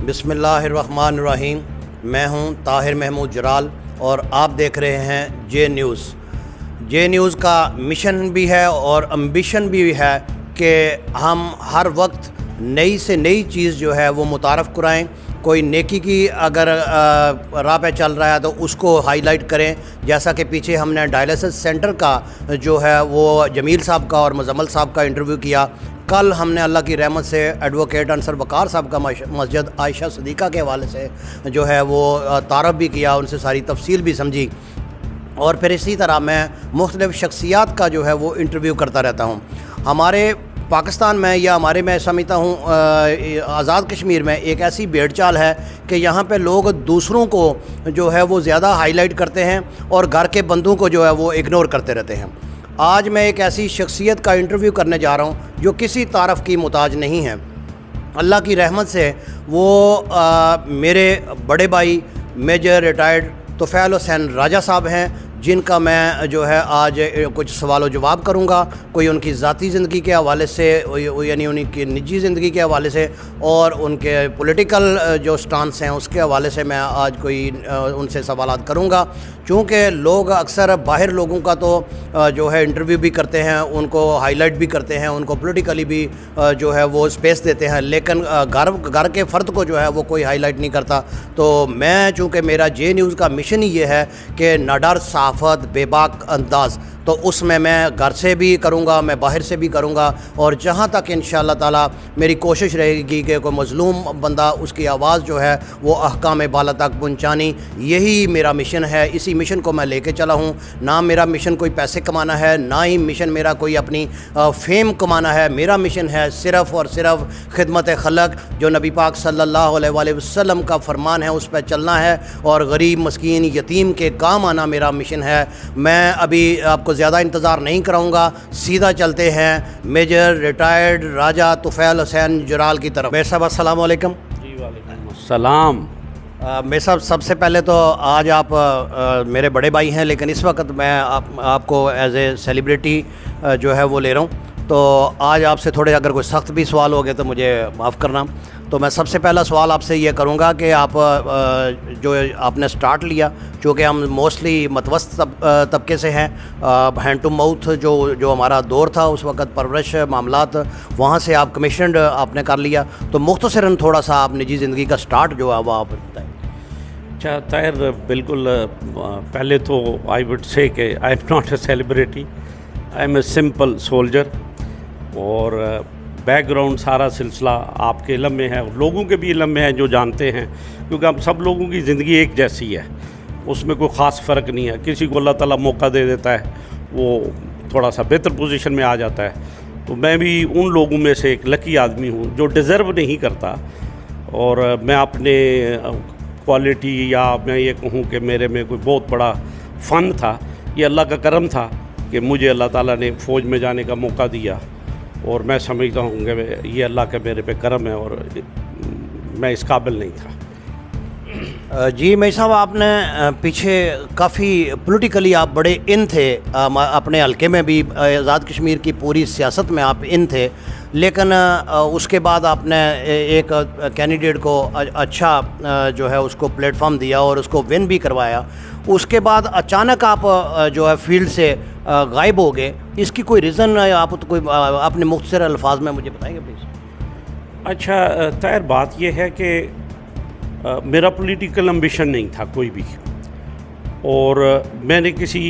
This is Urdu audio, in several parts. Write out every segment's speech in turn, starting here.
بسم اللہ الرحمن الرحیم۔ میں ہوں طاہر محمود جرال اور آپ دیکھ رہے ہیں جے نیوز۔ جے نیوز کا مشن بھی ہے اور امبیشن بھی ہے کہ ہم ہر وقت نئی سے نئی چیز جو ہے وہ متعارف کرائیں۔ کوئی نیکی کی اگر راہ پہ چل رہا ہے تو اس کو ہائی لائٹ کریں، جیسا کہ پیچھے ہم نے ڈائلسس سینٹر کا جو ہے وہ جمیل صاحب کا اور مزمل صاحب کا انٹرویو کیا۔ کل ہم نے اللہ کی رحمت سے ایڈوکیٹ انصر وقار صاحب کا مسجد عائشہ صدیقہ کے حوالے سے جو ہے وہ تعارف بھی کیا، ان سے ساری تفصیل بھی سمجھی، اور پھر اسی طرح میں مختلف شخصیات کا جو ہے وہ انٹرویو کرتا رہتا ہوں۔ ہمارے پاکستان میں یا ہمارے میں سمجھتا ہوں آزاد کشمیر میں ایک ایسی بھیڑ چال ہے کہ یہاں پہ لوگ دوسروں کو جو ہے وہ زیادہ ہائی لائٹ کرتے ہیں اور گھر کے بندوں کو جو ہے وہ اگنور کرتے رہتے ہیں۔ آج میں ایک ایسی شخصیت کا انٹرویو کرنے جا رہا ہوں جو کسی تعارف کی محتاج نہیں ہے۔ اللہ کی رحمت سے وہ میرے بڑے بھائی میجر ریٹائرڈ طفیل حسین راجہ صاحب ہیں، جن کا میں جو ہے آج کچھ سوال و جواب کروں گا، کوئی ان کی ذاتی زندگی کے حوالے سے، یعنی ان کی نجی زندگی کے حوالے سے، اور ان کے پولیٹیکل جو سٹانس ہیں اس کے حوالے سے میں آج کوئی ان سے سوالات کروں گا۔ چونکہ لوگ اکثر باہر لوگوں کا تو جو ہے انٹرویو بھی کرتے ہیں، ان کو ہائی لائٹ بھی کرتے ہیں، ان کو پولیٹیکلی بھی جو ہے وہ اسپیس دیتے ہیں، لیکن گھر کے فرد کو جو ہے وہ کوئی ہائی لائٹ نہیں کرتا۔ تو میں چونکہ میرا جے نیوز کا مشن ہی یہ ہے کہ ناڈر صحافت بے باک انداز، تو اس میں گھر سے بھی کروں گا، میں باہر سے بھی کروں گا، اور جہاں تک انشاءاللہ تعالی میری کوشش رہے گی کہ کوئی مظلوم بندہ اس کی آواز جو ہے وہ احکام بالا تک پہنچانی، یہی میرا مشن ہے۔ اسی مشن کو میں لے کے چلا ہوں۔ نہ میرا مشن کوئی پیسے کمانا ہے، نہ ہی مشن میرا کوئی اپنی فیم کمانا ہے۔ میرا مشن ہے صرف اور صرف خدمت خلق، جو نبی پاک صلی اللہ علیہ وآلہ وسلم کا فرمان ہے اس پہ چلنا ہے، اور غریب مسکین یتیم کے کام آنا میرا مشن ہے۔ میں ابھی آپ کو زیادہ انتظار نہیں کراؤں گا، سیدھا چلتے ہیں میجر ریٹائرڈ راجہ طفیل حسین جرال کی طرف۔ میرے صاحب السلام علیکم۔ جی وعلیکم السلام۔ میرے صاحب سب سے پہلے تو آج آپ میرے بڑے بھائی ہیں، لیکن اس وقت میں آپ کو ایز اے سیلیبریٹی جو ہے وہ لے رہا ہوں، تو آج آپ سے تھوڑے اگر کوئی سخت بھی سوال ہو گئے تو مجھے معاف کرنا۔ تو میں سب سے پہلا سوال آپ سے یہ کروں گا کہ آپ جو آپ نے سٹارٹ لیا، چونکہ ہم موسٹلی متوسط طبقے سے ہیں، ہینڈ ٹو ماؤتھ جو ہمارا دور تھا اس وقت، پرورش معاملات، وہاں سے آپ کمیشنڈ آپ نے کر لیا، تو مختصراً تھوڑا سا آپ نجی زندگی کا سٹارٹ جو ہے وہ آپ بتائیں۔ اچھا طاہر، بالکل پہلے تو آئی وڈ سے کہ I am not a celebrity, I am a simple soldier, اور بیک گراؤنڈ سارا سلسلہ آپ کے علم میں ہے، اور لوگوں کے بھی علم میں ہے جو جانتے ہیں، کیونکہ ہم سب لوگوں کی زندگی ایک جیسی ہے، اس میں کوئی خاص فرق نہیں ہے۔ کسی کو اللہ تعالیٰ موقع دے دیتا ہے، وہ تھوڑا سا بہتر پوزیشن میں آ جاتا ہے، تو میں بھی ان لوگوں میں سے ایک لکی آدمی ہوں جو ڈیزرو نہیں کرتا، اور میں اپنے کوالٹی، یا میں یہ کہوں کہ میرے میں کوئی بہت بڑا فن تھا، یہ اللہ کا کرم تھا کہ مجھے اللہ تعالیٰ نے فوج میں جانے کا موقع دیا، اور میں سمجھتا ہوں کہ یہ اللہ کا میرے پہ کرم ہے، اور میں اس قابل نہیں تھا۔ جی میں صاحب، آپ نے پیچھے کافی پولیٹیکلی آپ بڑے ان تھے، اپنے حلقے میں بھی آزاد کشمیر کی پوری سیاست میں آپ ان تھے، لیکن اس کے بعد آپ نے ایک کینڈیڈیٹ کو اچھا جو ہے اس کو پلیٹ فارم دیا اور اس کو ون بھی کروایا، اس کے بعد اچانک آپ جو ہے فیلڈ سے غائب ہو گئے، اس کی کوئی ریزن آپ کوئی اپنے مختصر الفاظ میں مجھے بتائیں گے پلیز؟ اچھا طاہر، بات یہ ہے کہ میرا پولیٹیکل امبیشن نہیں تھا کوئی بھی، اور میں نے کسی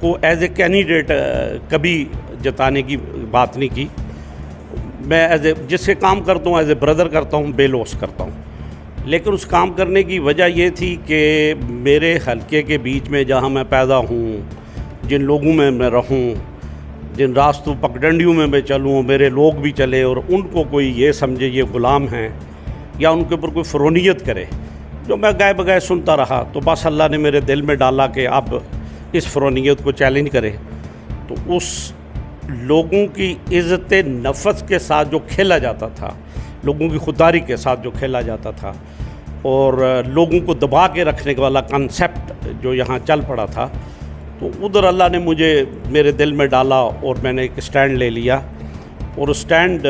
کو ایز اے کینڈیڈیٹ کبھی جتانے کی بات نہیں کی۔ میں جس سے کام کرتا ہوں ایز اے بردر کرتا ہوں، بے لوس کرتا ہوں، لیکن اس کام کرنے کی وجہ یہ تھی کہ میرے حلقے کے بیچ میں جہاں میں پیدا ہوں، جن لوگوں میں رہوں، جن راستوں پگڈنڈیوں میں چلوں، میرے لوگ بھی چلے، اور ان کو کوئی یہ سمجھے یہ غلام ہیں، یا ان کے اوپر کوئی فرونیت کرے، جو میں گائے بگائے سنتا رہا، تو بس اللہ نے میرے دل میں ڈالا کہ اب اس فرونیت کو چیلنج کرے۔ تو اس لوگوں کی عزت نفس کے ساتھ جو کھیلا جاتا تھا، لوگوں کی خودداری کے ساتھ جو کھیلا جاتا تھا، اور لوگوں کو دبا کے رکھنے والا کنسیپٹ جو یہاں چل پڑا تھا، تو ادھر اللہ نے مجھے میرے دل میں ڈالا، اور میں نے ایک سٹینڈ لے لیا، اور اس سٹینڈ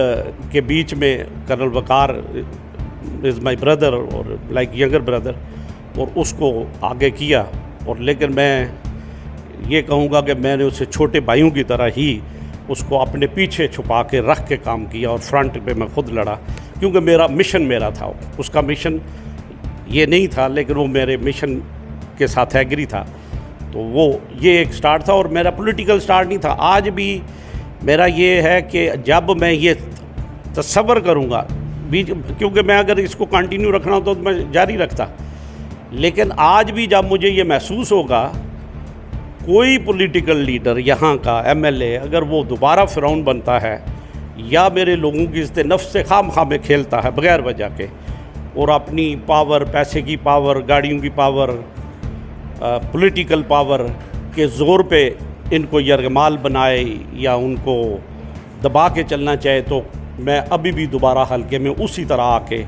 کے بیچ میں colonel Waqar is my brother اور لائک ینگر بردر، اور اس کو آگے کیا. اور لیکن میں یہ کہوں گا کہ میں نے اسے چھوٹے بھائیوں کی طرح ہی اس کو اپنے پیچھے چھپا کے رکھ کے کام کیا، اور فرنٹ پہ میں خود لڑا، کیونکہ میرا مشن میرا تھا. اس کا مشن یہ نہیں تھا لیکن وہ میرے مشن کے ساتھ ایگری تھا. تو وہ یہ ایک سٹارٹ تھا، اور میرا پولیٹیکل سٹارٹ نہیں تھا. آج بھی میرا یہ ہے کہ جب میں یہ تصور کروں گا کیونکہ میں اگر اس کو کنٹینیو رکھنا ہو تو میں جاری رکھتا، لیکن آج بھی جب مجھے یہ محسوس ہوگا کوئی پولیٹیکل لیڈر یہاں کا ایم ایل اے اگر وہ دوبارہ فرعون بنتا ہے یا میرے لوگوں کی عزت نفس سے خام خواہ میں کھیلتا ہے بغیر وجہ کے، اور اپنی پاور، پیسے کی پاور، گاڑیوں کی پاور، پولیٹیکل پاور کے زور پہ ان کو یرغمال بنائے یا ان کو دبا کے چلنا چاہے، تو میں ابھی بھی دوبارہ حلقے میں اسی طرح آ کے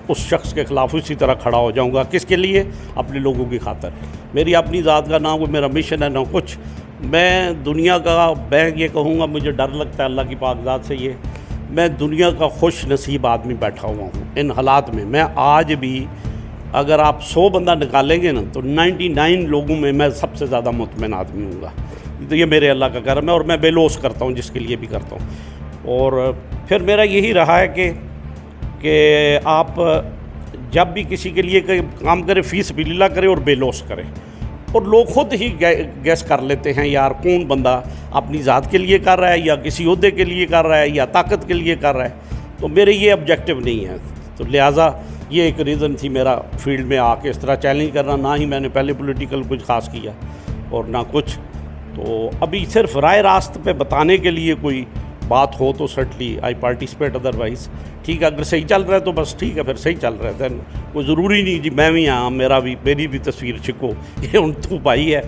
اس شخص کے خلاف اسی طرح کھڑا ہو جاؤں گا. کس کے لیے؟ اپنے لوگوں کی خاطر. میری اپنی ذات کا نہ کوئی میرا مشن ہے نہ کچھ. میں دنیا کا، میں یہ کہوں گا مجھے ڈر لگتا ہے اللہ کی پاک ذات سے، یہ میں دنیا کا خوش نصیب آدمی بیٹھا ہوا ہوں ان حالات میں. میں آج بھی اگر آپ 100 بندہ نکالیں گے نا تو 99 لوگوں میں سب سے زیادہ مطمئن آدمی ہوں گا. تو یہ میرے اللہ کا کرم ہے، اور میں بے لوث کرتا ہوں جس کے لیے بھی کرتا ہوں. اور پھر میرا یہی رہا ہے کہ آپ جب بھی کسی کے لیے کام کرے فی سبیل اللہ کرے اور بے لوث کرے، اور لوگ خود ہی گیس کر لیتے ہیں یار کون بندہ اپنی ذات کے لیے کر رہا ہے یا کسی عہدے کے لیے کر رہا ہے یا طاقت کے لیے کر رہا ہے. تو میرے یہ آبجیکٹو نہیں ہے. تو لہٰذا یہ ایک ریزن تھی میرا فیلڈ میں آ کے اس طرح چیلنج کرنا. نہ ہی میں نے پہلے پولیٹیکل کچھ خاص کیا اور نہ کچھ. تو ابھی صرف رائے راست پہ بتانے کے لیے کوئی بات ہو تو سرٹلی آئی پارٹیسپیٹ، ادروائز ٹھیک ہے. اگر صحیح چل رہا ہے تو بس ٹھیک ہے، پھر صحیح چل رہا ہے. دین کوئی ضروری نہیں جی میں بھی ہاں میری بھی تصویر چھکو، یہ ان تو بھائی ہے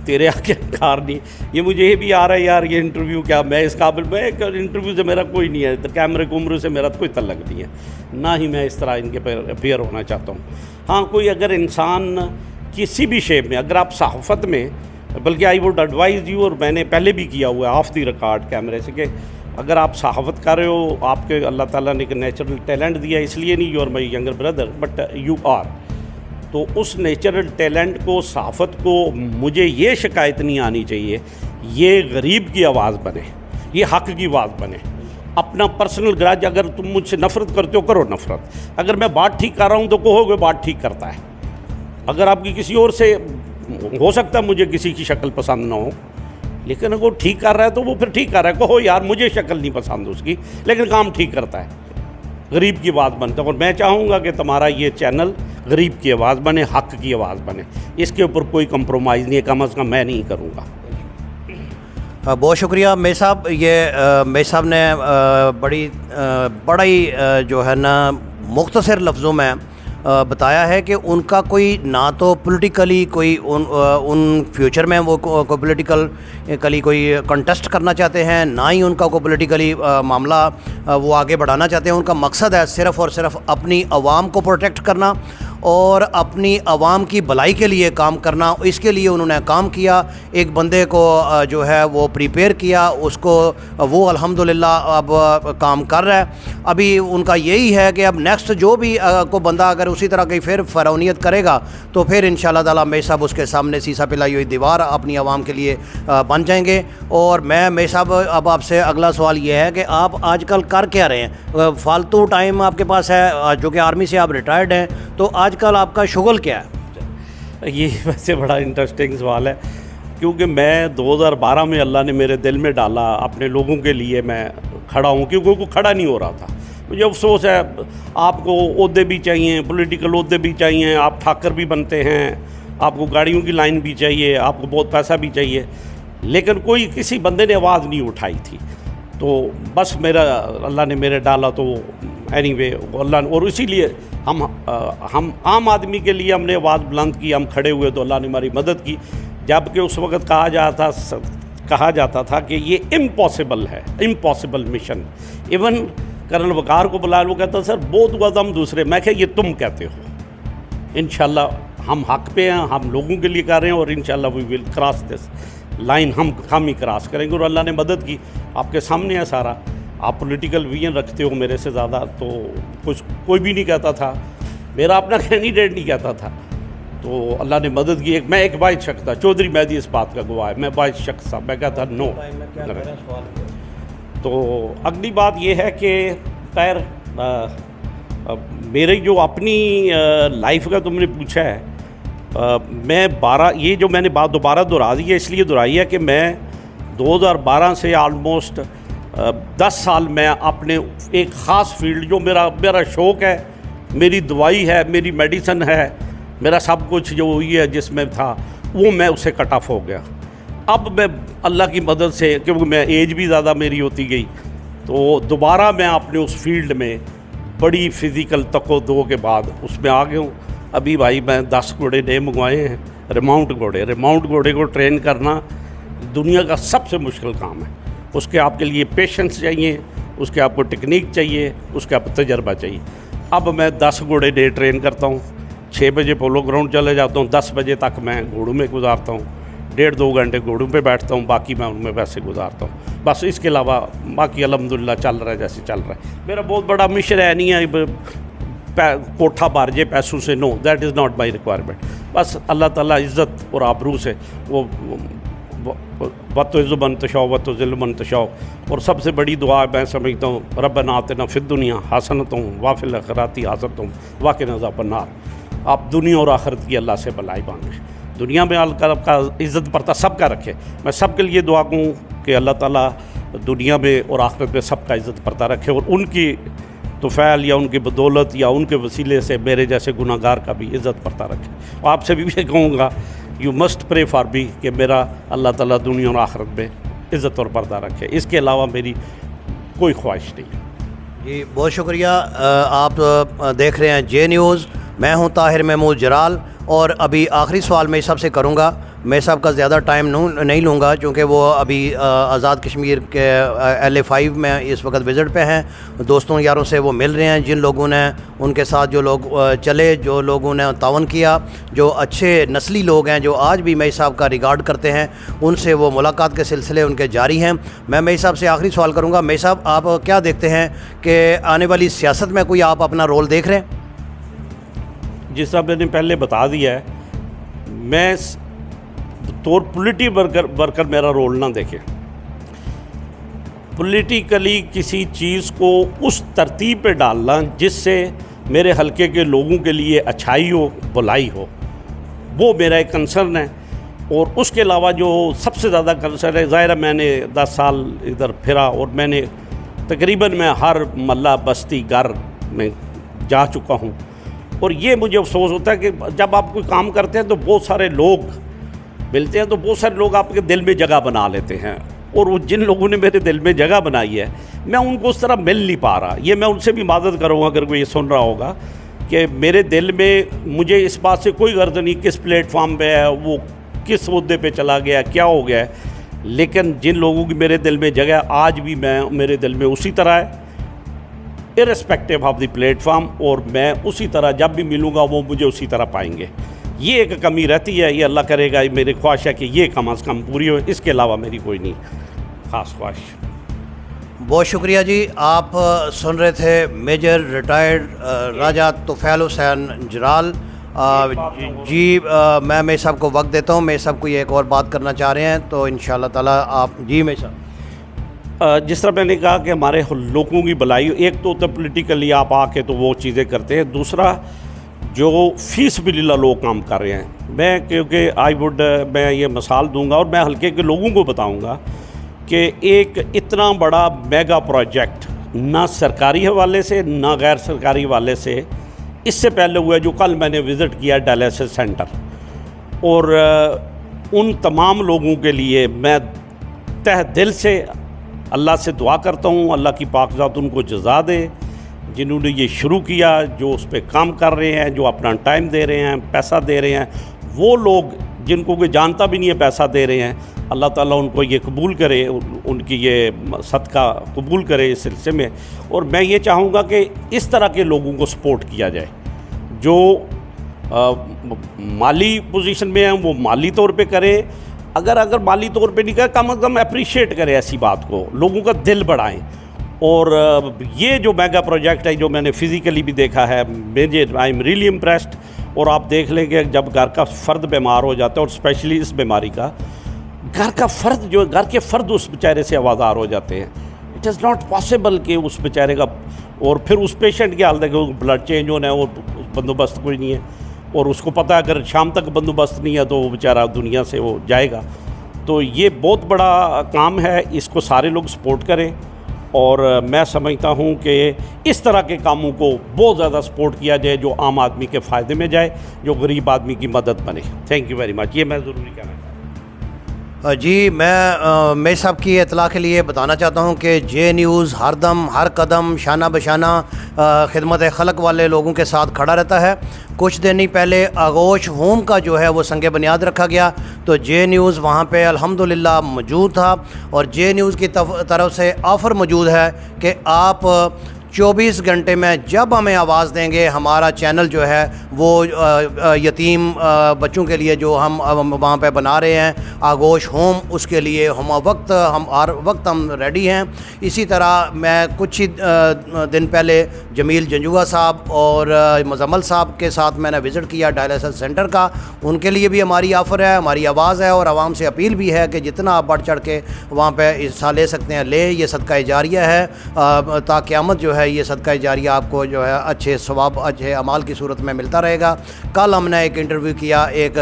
تیرے آگے کار نہیں. یہ مجھے یہ بھی آ رہا ہے یار یہ انٹرویو کیا میں اس قابل، میں انٹرویو سے میرا کوئی نہیں ہے، کیمرے کومرے سے میرا کوئی تعلق نہیں ہے، نہ ہی میں اس طرح ان کے پہ اپیئر ہونا چاہتا ہوں. ہاں کوئی اگر انسان کسی بھی شیپ میں، اگر آپ صحافت میں، بلکہ آئی ووڈ ایڈوائز یو، اور میں نے پہلے بھی کیا ہوا ہے آف دی ریکارڈ کیمرے سے، کہ اگر آپ صحافت کر رہے ہو، آپ کے اللہ تعالیٰ نے ایک نیچرل ٹیلنٹ دیا ہے، اس لیے نہیں you are my younger brother but you are. تو اس نیچرل ٹیلنٹ کو، صحافت کو، مجھے یہ شکایت نہیں آنی چاہیے یہ غریب کی آواز بنے، یہ حق کی آواز بنے. اپنا پرسنل گراج، اگر تم مجھ سے نفرت کرتے ہو کرو نفرت، اگر میں بات ٹھیک کر رہا ہوں تو کہو کہ بات ٹھیک کرتا ہے. اگر آپ کی کسی اور سے، ہو سکتا ہے مجھے کسی کی شکل پسند نہ ہو، لیکن اگر وہ ٹھیک کر رہا ہے تو وہ پھر ٹھیک کر رہا ہے. کہو یار مجھے شکل نہیں پسند اس کی لیکن کام ٹھیک کرتا ہے، غریب کی آواز بنتا ہے. اور میں چاہوں گا کہ تمہارا یہ چینل غریب کی آواز بنے، حق کی آواز بنے. اس کے اوپر کوئی کمپرومائز نہیں ہے، کم از کم میں نہیں کروں گا. بہت شکریہ میر صاحب. یہ میر صاحب نے بڑا ہی جو ہے نا مختصر لفظوں میں بتایا ہے کہ ان کا کوئی نہ تو پولیٹیکلی کوئی ان فیوچر میں وہ کوئی پولیٹیکلی کوئی کنٹیسٹ کرنا چاہتے ہیں، نہ ہی ان کا کوئی پولیٹیکلی معاملہ وہ آگے بڑھانا چاہتے ہیں. ان کا مقصد ہے صرف اور صرف اپنی عوام کو پروٹیکٹ کرنا اور اپنی عوام کی بھلائی کے لیے کام کرنا. اس کے لیے انہوں نے کام کیا، ایک بندے کو جو ہے وہ پریپیئر کیا، اس کو وہ الحمدللہ اب کام کر رہا ہے. ابھی ان کا یہی ہے کہ اب نیکسٹ جو بھی کو بندہ اگر اسی طرح کی پھر فرعونیت کرے گا تو پھر انشاءاللہ تعالیٰ میر صاحب اس کے سامنے سیسا پلائی ہوئی دیوار اپنی عوام کے لیے بن جائیں گے. اور میں میر صاحب اب آپ سے اگلا سوال یہ ہے کہ آپ آج کل کر کیا رہے ہیں؟ فالتو ٹائم آپ کے پاس ہے جو کہ آرمی سے آپ ریٹائرڈ ہیں، تو آج کل آپ کا شغل کیا ہے؟ یہ ویسے بڑا انٹرسٹنگ سوال ہے، کیونکہ میں 2012 میں اللہ نے میرے دل میں ڈالا اپنے لوگوں کے لیے میں کھڑا ہوں، کیونکہ وہ کھڑا نہیں ہو رہا تھا. مجھے افسوس ہے، آپ کو عہدے بھی چاہیے، پولیٹیکل عہدے بھی چاہیے، آپ ٹھاکر بھی بنتے ہیں، آپ کو گاڑیوں کی لائن بھی چاہیے، آپ کو بہت پیسہ بھی چاہیے، لیکن کسی بندے نے آواز نہیں اٹھائی تھی. تو بس اللہ نے میرے ڈالا تو اینی وے اللہ نے، اور اسی لیے ہم عام آدمی کے لیے ہم نے آواز بلند کی، ہم کھڑے ہوئے تو اللہ نے ہماری مدد کی. جبکہ اس وقت کہا جاتا تھا کہ یہ امپاسبل ہے، امپاسبل مشن. ایون کرنل وقار کو بلا، وہ کہتا سر بہت ہوا ہم دوسرے، میں کہ یہ تم کہتے ہو. انشاءاللہ ہم حق پہ ہیں، ہم لوگوں کے لیے کر رہے ہیں، اور انشاءاللہ وی ول کراس دس لائن، ہم ہی کراس کریں گے. اور اللہ نے مدد کی، آپ کے سامنے ہے سارا. آپ پولیٹیکل ویژن رکھتے ہو میرے سے زیادہ، تو کچھ کوئی بھی نہیں کہتا تھا، میرا اپنا کینڈیڈیٹ نہیں کہتا تھا، تو اللہ نے مدد کی. میں ایک واحد شخص تھا، چودھری مہدی اس بات کا گواہ ہے، میں واحد شخص تھا، میں کہتا نو. تو اگلی بات یہ ہے کہ خیر میری جو اپنی لائف کا تم نے پوچھا ہے، میں یہ جو میں نے بات دوبارہ دہرا دی ہے، اس لیے دہرائی ہے کہ میں 2012 سے آلموسٹ 10 سال میں اپنے ایک خاص فیلڈ جو میرا شوق ہے، میری دوائی ہے، میری میڈیسن ہے، میرا سب کچھ جو ہوئی ہے جس میں تھا وہ میں اسے کٹ آف ہو گیا. اب میں اللہ کی مدد سے، کیونکہ میں ایج بھی زیادہ میری ہوتی گئی، تو دوبارہ میں اپنے اس فیلڈ میں بڑی فزیکل تک و دو کے بعد اس میں آ گیا ہوں. ابھی بھائی میں 10 گھوڑے نئے منگوائے ہیں، ریماؤنٹ گھوڑے کو ٹرین کرنا دنیا کا سب سے مشکل کام ہے. اس کے آپ کے لیے پیشنس چاہیے، اس کے آپ کو ٹیکنیک چاہیے، اس کے آپ کو تجربہ چاہیے. اب میں 10 گھوڑے ڈے ٹرین کرتا ہوں، 6 بجے پولو گراؤنڈ چلے جاتا ہوں، 10 بجے تک میں گھوڑوں میں گزارتا ہوں، 1.5-2 گھنٹے گھوڑوں پہ بیٹھتا ہوں، باقی میں ان میں ویسے گزارتا ہوں. بس اس کے علاوہ باقی الحمدللہ چل رہا ہے جیسے چل رہا ہے. میرا بہت بڑا مشن ہے نہیں ہے کوٹھا بھر جے پیسوں سے، no, that is not my requirement. بس اللہ تعالیٰ عزت اور آبرو سے وہ وَتُعِزُّ مَن تَشَاءُ وَتُذِلُّ مَن تَشَاءُ. اور سب سے بڑی دعا میں سمجھتا ہوں رَبَّنَا آتِنَا فِی الدُّنْیَا حَسَنَةً وَفِی الْآخِرَةِ حَسَنَةً وَقِنَا عَذَابَ النَّارِ. آپ دنیا اور آخرت کی اللہ سے بلائی مانگیں. دنیا میں اللہ کا عزت پرتا سب کا رکھے. میں سب کے لیے دعا کروں کہ اللہ تعالیٰ دنیا میں اور آخرت میں سب کا عزت پرتا رکھے، اور ان کی توفیل یا ان کی بدولت یا ان کے وسیلے سے میرے جیسے گناہ گار کا بھی عزت پرتا رکھے. آپ سے بھی یہ کہوں گا you must pray for be کہ میرا اللہ تعالیٰ دنیا اور آخرت میں عزت اور پردہ رکھے. اس کے علاوہ میری کوئی خواہش نہیں. جی بہت شکریہ. آپ دیکھ رہے ہیں جے نیوز. میں ہوں طاہر محمود جرال، اور ابھی آخری سوال میں سب سے کروں گا. میں صاحب کا زیادہ ٹائم نہیں لوں گا کیونکہ وہ ابھی آزاد کشمیر کے LA5 میں اس وقت وزٹ پہ ہیں. دوستوں یاروں سے وہ مل رہے ہیں، جن لوگوں نے ان کے ساتھ جو لوگ چلے، جو لوگوں نے تعاون کیا، جو اچھے نسلی لوگ ہیں جو آج بھی مئی صاحب کا ریگارڈ کرتے ہیں، ان سے وہ ملاقات کے سلسلے ان کے جاری ہیں. میں مئی صاحب سے آخری سوال کروں گا. مئی صاحب آپ کیا دیکھتے ہیں کہ آنے والی سیاست میں کوئی آپ اپنا رول دیکھ رہے ہیں؟ جس طرح میں نے پہلے بتا دیا ہے، میں طور ورکر میرا رول نہ دیکھے. پولیٹیکلی کسی چیز کو اس ترتیب پہ ڈالنا جس سے میرے حلقے کے لوگوں کے لیے اچھائی ہو، بھلائی ہو، وہ میرا ایک کنسرن ہے. اور اس کے علاوہ جو سب سے زیادہ کنسرن ہے، ظاہر ہے میں نے 10 سال ادھر پھرا اور میں نے تقریباً میں ہر محلہ بستی گھر میں جا چکا ہوں. اور یہ مجھے افسوس ہوتا ہے کہ جب آپ کوئی کام کرتے ہیں تو بہت سارے لوگ ملتے ہیں، تو بہت سارے لوگ آپ کے دل میں جگہ بنا لیتے ہیں. اور وہ جن لوگوں نے میرے دل میں جگہ بنائی ہے، میں ان کو اس طرح مل نہیں پا رہا. یہ میں ان سے بھی معذرت کروں گا اگر کوئی یہ سن رہا ہوگا کہ میرے دل میں مجھے اس بات سے کوئی غرض نہیں کس پلیٹ فارم پہ ہے، وہ کس عہدے پہ چلا گیا، کیا ہو گیا ہے. لیکن جن لوگوں کی میرے دل میں جگہ آج بھی میرے دل میں اسی طرح ہے، ارسپیکٹیو آف دی پلیٹ فارم. اور میں اسی طرح جب بھی ملوں گا وہ مجھے اسی طرح پائیں گے. یہ ایک کمی رہتی ہے، یہ اللہ کرے گا، میری خواہش ہے کہ یہ کم از کم پوری ہو. اس کے علاوہ میری کوئی نہیں خاص خواہش. بہت شکریہ جی. آپ سن رہے تھے میجر ریٹائرڈ راجہ طفیل حسین جرال. جی میں صاحب کو وقت دیتا ہوں. میں صاحب کو ایک اور بات کرنا چاہ رہے ہیں تو انشاءاللہ تعالیٰ آپ. جی میں صاحب جس طرح میں نے کہا کہ ہمارے لوگوں کی بھلائی، ایک تو پولیٹیکلی آپ آ کے تو وہ چیزیں کرتے ہیں، دوسرا جو فی سبیل اللہ لوگ کام کر رہے ہیں. میں کیونکہ میں یہ مثال دوں گا اور میں حلقے کے لوگوں کو بتاؤں گا کہ ایک اتنا بڑا میگا پروجیکٹ نہ سرکاری حوالے سے نہ غیر سرکاری حوالے سے اس سے پہلے ہوا ہے، جو کل میں نے وزٹ کیا ڈائلیسس سینٹر. اور ان تمام لوگوں کے لیے میں تہ دل سے اللہ سے دعا کرتا ہوں، اللہ کی پاک ذات ان کو جزا دے جنہوں نے یہ شروع کیا، جو اس پہ کام کر رہے ہیں، جو اپنا ٹائم دے رہے ہیں، پیسہ دے رہے ہیں. وہ لوگ جن کو کوئی جانتا بھی نہیں ہے پیسہ دے رہے ہیں، اللہ تعالیٰ ان کو یہ قبول کرے، ان کی یہ صدقہ قبول کرے اس سلسلے میں. اور میں یہ چاہوں گا کہ اس طرح کے لوگوں کو سپورٹ کیا جائے جو مالی پوزیشن میں ہیں، وہ مالی طور پہ کرے. اگر مالی طور پہ نہیں کرے، کم از کم اپریشیٹ کرے ایسی بات کو، لوگوں کا دل بڑھائیں. اور یہ جو میگا پروجیکٹ ہے جو میں نے فزیکلی بھی دیکھا ہے مجھے آئی ایم ریئلی امپریسڈ. اور آپ دیکھ لیں کہ جب گھر کا فرد بیمار ہو جاتا ہے اور اسپیشلی اس بیماری کا گھر کے فرد اس بیچارے سے آوازار ہو جاتے ہیں. اٹ از ناٹ پاسبل کہ اس بیچارے کا اور پھر اس پیشنٹ کی حالت ہے کہ بلڈ چینج ہونا ہے اور بندوبست کوئی نہیں ہے اور اس کو پتہ ہے اگر شام تک بندوبست نہیں ہے تو وہ بیچارہ دنیا سے وہ جائے گا. تو یہ بہت بڑا کام ہے, اس کو سارے لوگ سپورٹ کریں اور میں سمجھتا ہوں کہ اس طرح کے کاموں کو بہت زیادہ سپورٹ کیا جائے جو عام آدمی کے فائدے میں جائے, جو غریب آدمی کی مدد بنے. Thank you very much. یہ میں ضروری کہنا چاہتا ہوں. جی میں صاحب کی اطلاع کے لیے بتانا چاہتا ہوں کہ جے نیوز ہر دم ہر قدم شانہ بشانہ خدمت خلق والے لوگوں کے ساتھ کھڑا رہتا ہے. کچھ دن ہی پہلے آغوش ہوم کا جو ہے وہ سنگ بنیاد رکھا گیا تو جے نیوز وہاں پہ الحمدللہ موجود تھا اور جے نیوز کی طرف سے آفر موجود ہے کہ آپ 24 گھنٹے میں جب ہمیں آواز دیں گے ہمارا چینل جو ہے وہ یتیم بچوں کے لیے جو ہم وہاں پہ بنا رہے ہیں آغوش ہوم, اس کے لیے ہم ہر وقت ہم ریڈی ہیں. اسی طرح میں کچھ ہی دن پہلے جمیل جنجوعہ صاحب اور مزمل صاحب کے ساتھ میں نے وزٹ کیا ڈائلسس سینٹر کا. ان کے لیے بھی ہماری آفر ہے, ہماری آواز ہے اور عوام سے اپیل بھی ہے کہ جتنا آپ بڑھ چڑھ کے وہاں پہ حصہ لے سکتے ہیں لیں. یہ صدقہ جاریہ ہے, تا قیامت جو ہے یہ صدقہ جاریہ آپ کو جو ہے اچھے ثواب اچھے اعمال کی صورت میں ملتا رہے گا. کل ہم نے ایک انٹرویو کیا ایک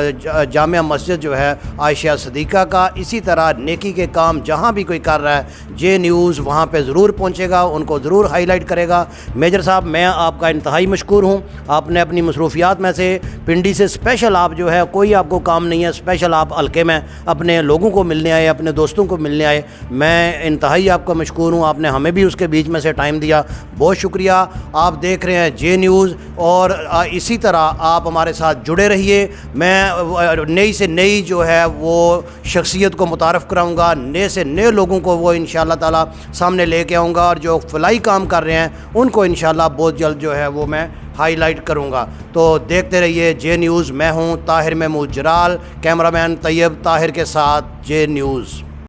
جامعہ مسجد جو ہے عائشہ صدیقہ کا. اسی طرح نیکی کے کام جہاں بھی کوئی کر رہا ہے جے نیوز وہاں پہ ضرور پہنچے گا, ان کو ضرور ہائی لائٹ کرے گا. میجر صاحب میں آپ کا انتہائی مشکور ہوں, آپ نے اپنی مصروفیات میں سے پنڈی سے اسپیشل آپ جو ہے کوئی آپ کو کام نہیں ہے, اسپیشل آپ حلقے میں اپنے لوگوں کو ملنے آئے, اپنے دوستوں کو ملنے آئے. میں انتہائی آپ کا مشکور ہوں, آپ نے ہمیں بھی اس کے بیچ میں سے ٹائم دیا, بہت شکریہ. آپ دیکھ رہے ہیں جے نیوز اور اسی طرح آپ ہمارے ساتھ جڑے رہیے. میں نئی سے نئی جو ہے وہ شخصیت کو متعارف کراؤں گا, نئے سے نئے لوگوں کو وہ انشاءاللہ تعالی سامنے لے کے آؤں گا اور جو فلاحی کام کر رہے ہیں ان کو انشاءاللہ بہت جلد جو ہے وہ میں ہائی لائٹ کروں گا. تو دیکھتے رہیے جے نیوز. میں ہوں طاہر محمود جرال, کیمرہ مین طیب طاہر کے ساتھ جے نیوز.